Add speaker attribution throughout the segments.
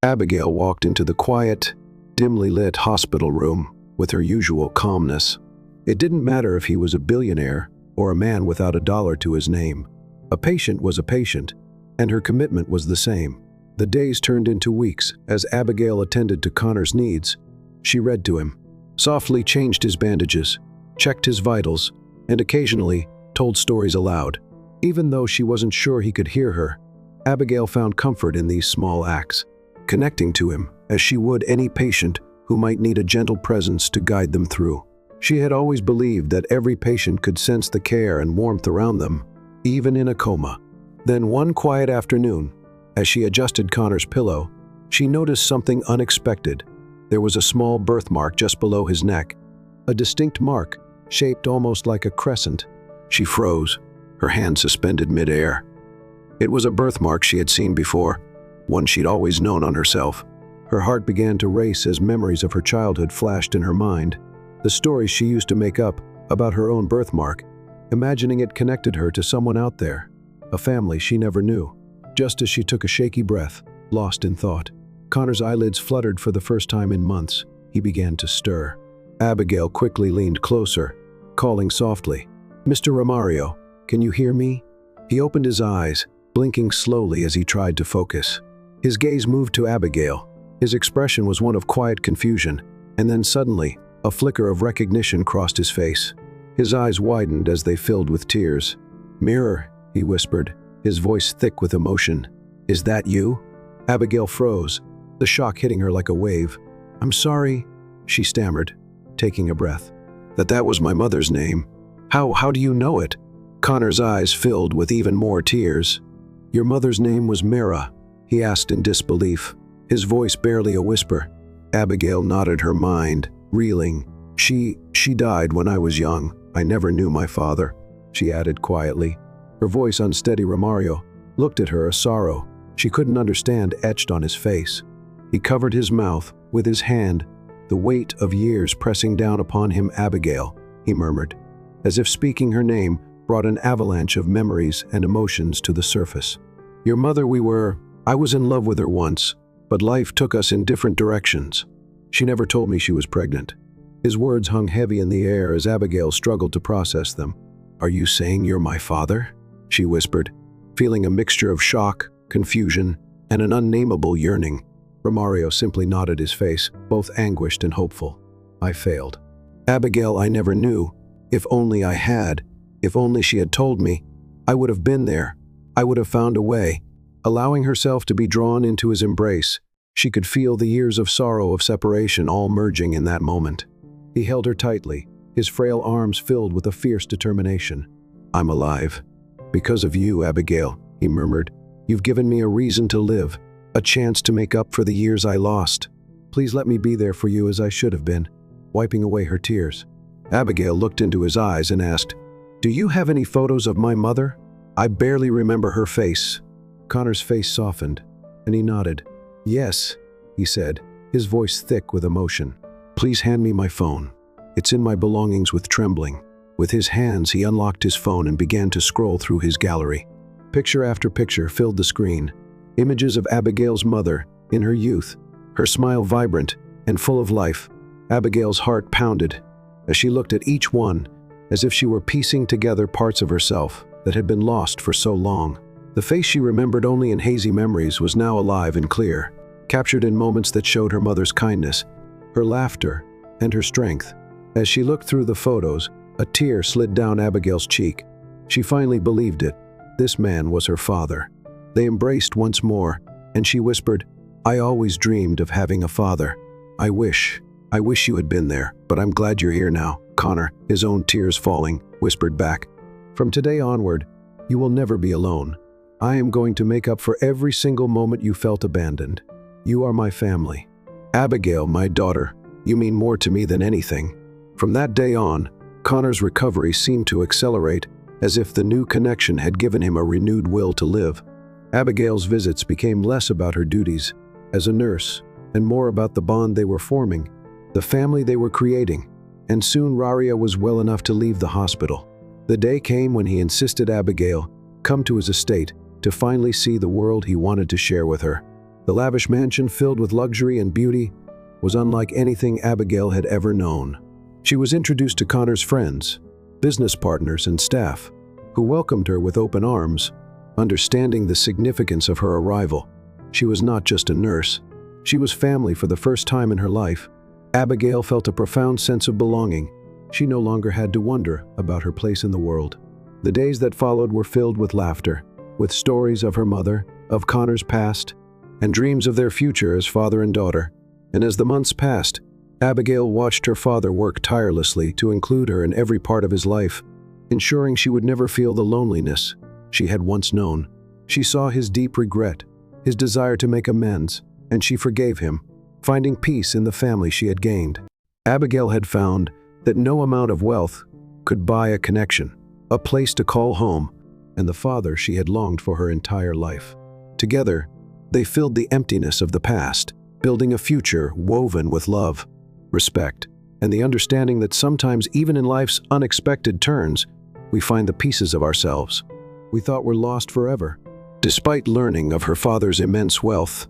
Speaker 1: Abigail walked into the quiet, dimly lit hospital room with her usual calmness. It didn't matter if he was a billionaire or a man without a dollar to his name. A patient was a patient, and her commitment was the same. The days turned into weeks as Abigail attended to Connor's needs. She read to him, softly changed his bandages, checked his vitals, and occasionally told stories aloud. Even though she wasn't sure he could hear her, Abigail found comfort in these small acts, connecting to him as she would any patient who might need a gentle presence to guide them through. She had always believed that every patient could sense the care and warmth around them, even in a coma. Then one quiet afternoon, as she adjusted Connor's pillow, she noticed something unexpected. There was a small birthmark just below his neck, a distinct mark shaped almost like a crescent. She froze, her hand suspended midair. It was a birthmark she had seen before, one she'd always known on herself. Her heart began to race as memories of her childhood flashed in her mind. The stories she used to make up about her own birthmark, imagining it connected her to someone out there, a family she never knew. Just as she took a shaky breath, lost in thought, Connor's eyelids fluttered for the first time in months. He began to stir. Abigail quickly leaned closer, calling softly, "Mr. Romario, can you hear me?" He opened his eyes, blinking slowly as he tried to focus. His gaze moved to Abigail. His expression was one of quiet confusion, and then suddenly, a flicker of recognition crossed his face. His eyes widened as they filled with tears. "Mirror," he whispered, his voice thick with emotion. "Is that you?" Abigail froze, the shock hitting her like a wave. "I'm sorry," she stammered, taking a breath. That was my mother's name. How do you know it?" Connor's eyes filled with even more tears. "Your mother's name was Mira?" he asked in disbelief, his voice barely a whisper. Abigail nodded her mind, reeling. She died when I was young. I never knew my father," she added quietly. Her voice unsteady. Romario looked at her, a sorrow she couldn't understand etched on his face. He covered his mouth with his hand, the weight of years pressing down upon him. "Abigail," he murmured, as if speaking her name brought an avalanche of memories and emotions to the surface. "Your mother, I was in love with her once, but life took us in different directions. She never told me she was pregnant." His words hung heavy in the air as Abigail struggled to process them. "Are you saying you're my father?" she whispered, feeling a mixture of shock, confusion, and an unnameable yearning. Romario simply nodded his face, both anguished and hopeful. "I failed. Abigail, I never knew. If only I had. If only she had told me. I would have been there. I would have found a way." Allowing herself to be drawn into his embrace, she could feel the years of sorrow of separation all merging in that moment. He held her tightly, his frail arms filled with a fierce determination. "I'm alive. Because of you, Abigail," he murmured. "You've given me a reason to live, a chance to make up for the years I lost. Please let me be there for you as I should have been," wiping away her tears. Abigail looked into his eyes and asked, "Do you have any photos of my mother? I barely remember her face." Connor's face softened, and he nodded. "Yes," he said, his voice thick with emotion. "Please hand me my phone. It's in my belongings." With trembling. With his hands, he unlocked his phone and began to scroll through his gallery. Picture after picture filled the screen. Images of Abigail's mother in her youth, her smile vibrant and full of life. Abigail's heart pounded as she looked at each one, as if she were piecing together parts of herself that had been lost for so long. The face she remembered only in hazy memories was now alive and clear, captured in moments that showed her mother's kindness, her laughter, and her strength. As she looked through the photos, a tear slid down Abigail's cheek. She finally believed it. This man was her father. They embraced once more, and she whispered, "I always dreamed of having a father. I wish you had been there, but I'm glad you're here now." Connor, his own tears falling, whispered back, "From today onward, you will never be alone. I am going to make up for every single moment you felt abandoned. You are my family. Abigail, my daughter, you mean more to me than anything." From that day on, Connor's recovery seemed to accelerate, as if the new connection had given him a renewed will to live. Abigail's visits became less about her duties as a nurse and more about the bond they were forming, the family they were creating, and soon Raria was well enough to leave the hospital. The day came when he insisted Abigail come to his estate to finally see the world he wanted to share with her. The lavish mansion filled with luxury and beauty was unlike anything Abigail had ever known. She was introduced to Connor's friends, business partners, and staff, who welcomed her with open arms, understanding the significance of her arrival. She was not just a nurse. She was family for the first time in her life. Abigail felt a profound sense of belonging. She no longer had to wonder about her place in the world. The days that followed were filled with laughter, with stories of her mother, of Connor's past, and dreams of their future as father and daughter. And as the months passed, Abigail watched her father work tirelessly to include her in every part of his life, ensuring she would never feel the loneliness she had once known. She saw his deep regret, his desire to make amends, and she forgave him, finding peace in the family she had gained. Abigail had found that no amount of wealth could buy a connection, a place to call home, and the father she had longed for her entire life. Together, they filled the emptiness of the past, building a future woven with love, respect, and the understanding that sometimes, even in life's unexpected turns, we find the pieces of ourselves we thought were lost forever. Despite learning of her father's immense wealth,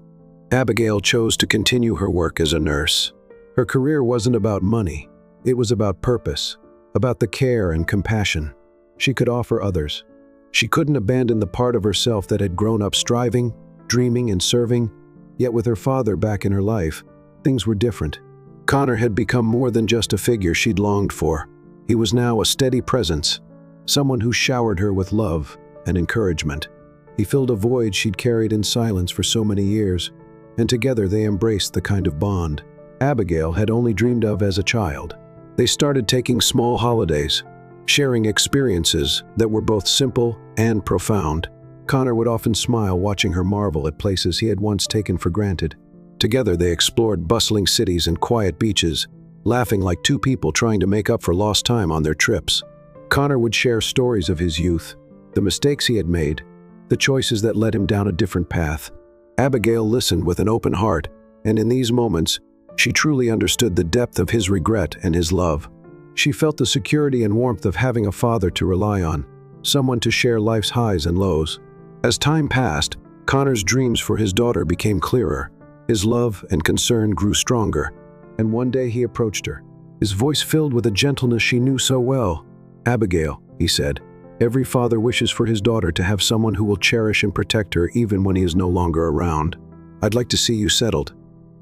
Speaker 1: Abigail chose to continue her work as a nurse. Her career wasn't about money. It was about purpose, about the care and compassion she could offer others. She couldn't abandon the part of herself that had grown up striving, dreaming, and serving. Yet with her father back in her life, things were different. Connor had become more than just a figure she'd longed for. He was now a steady presence, someone who showered her with love and encouragement. He filled a void she'd carried in silence for so many years, and together they embraced the kind of bond Abigail had only dreamed of as a child. They started taking small holidays, sharing experiences that were both simple and profound. Connor would often smile watching her marvel at places he had once taken for granted. Together they explored bustling cities and quiet beaches, laughing like two people trying to make up for lost time on their trips. Connor would share stories of his youth, the mistakes he had made, the choices that led him down a different path. Abigail listened with an open heart, and in these moments, she truly understood the depth of his regret and his love. She felt the security and warmth of having a father to rely on, someone to share life's highs and lows. As time passed, Connor's dreams for his daughter became clearer. His love and concern grew stronger, and one day he approached her, his voice filled with a gentleness she knew so well. "Abigail," he said, "every father wishes for his daughter to have someone who will cherish and protect her even when he is no longer around. I'd like to see you settled,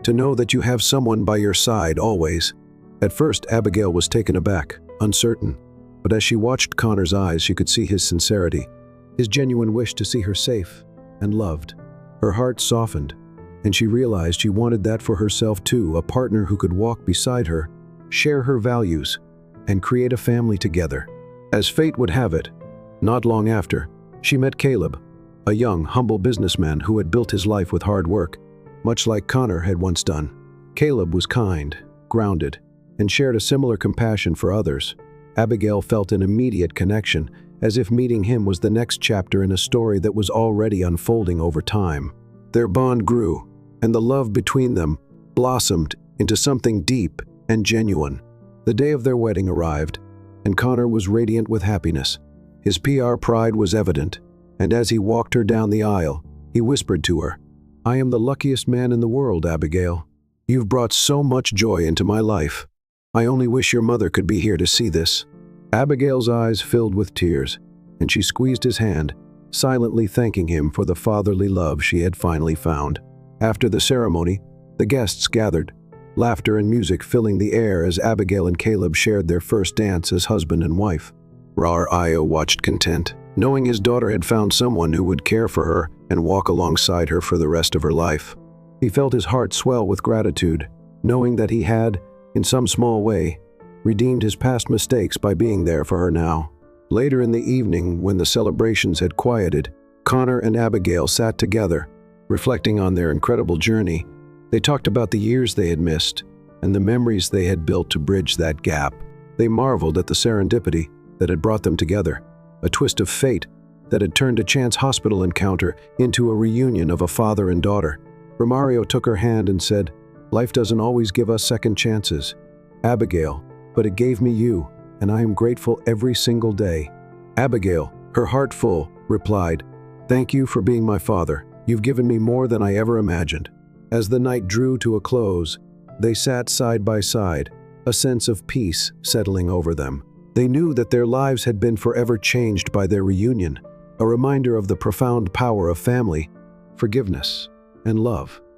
Speaker 1: to know that you have someone by your side always." At first, Abigail was taken aback, uncertain, but as she watched Connor's eyes, she could see his sincerity, his genuine wish to see her safe and loved. Her heart softened, and she realized she wanted that for herself too, a partner who could walk beside her, share her values, and create a family together. As fate would have it, not long after, she met Caleb, a young, humble businessman who had built his life with hard work, much like Connor had once done. Caleb was kind, grounded, and shared a similar compassion for others. Abigail felt an immediate connection, as if meeting him was the next chapter in a story that was already unfolding over time. Their bond grew, and the love between them blossomed into something deep and genuine. The day of their wedding arrived, and Connor was radiant with happiness. His PR pride was evident, and as he walked her down the aisle, he whispered to her, "I am the luckiest man in the world, Abigail. You've brought so much joy into my life. I only wish your mother could be here to see this." Abigail's eyes filled with tears, and she squeezed his hand, silently thanking him for the fatherly love she had finally found. After the ceremony, the guests gathered, laughter and music filling the air as Abigail and Caleb shared their first dance as husband and wife. Io watched content, knowing his daughter had found someone who would care for her and walk alongside her for the rest of her life. He felt his heart swell with gratitude, knowing that he had, in some small way, redeemed his past mistakes by being there for her now. Later in the evening, when the celebrations had quieted, Connor and Abigail sat together, reflecting on their incredible journey. They talked about the years they had missed and the memories they had built to bridge that gap. They marveled at the serendipity that had brought them together, a twist of fate that had turned a chance hospital encounter into a reunion of a father and daughter. Romario took her hand and said, "Life doesn't always give us second chances, Abigail, but it gave me you, and I am grateful every single day." Abigail, her heart full, replied, "Thank you for being my father. You've given me more than I ever imagined." As the night drew to a close, they sat side by side, a sense of peace settling over them. They knew that their lives had been forever changed by their reunion, a reminder of the profound power of family, forgiveness, and love.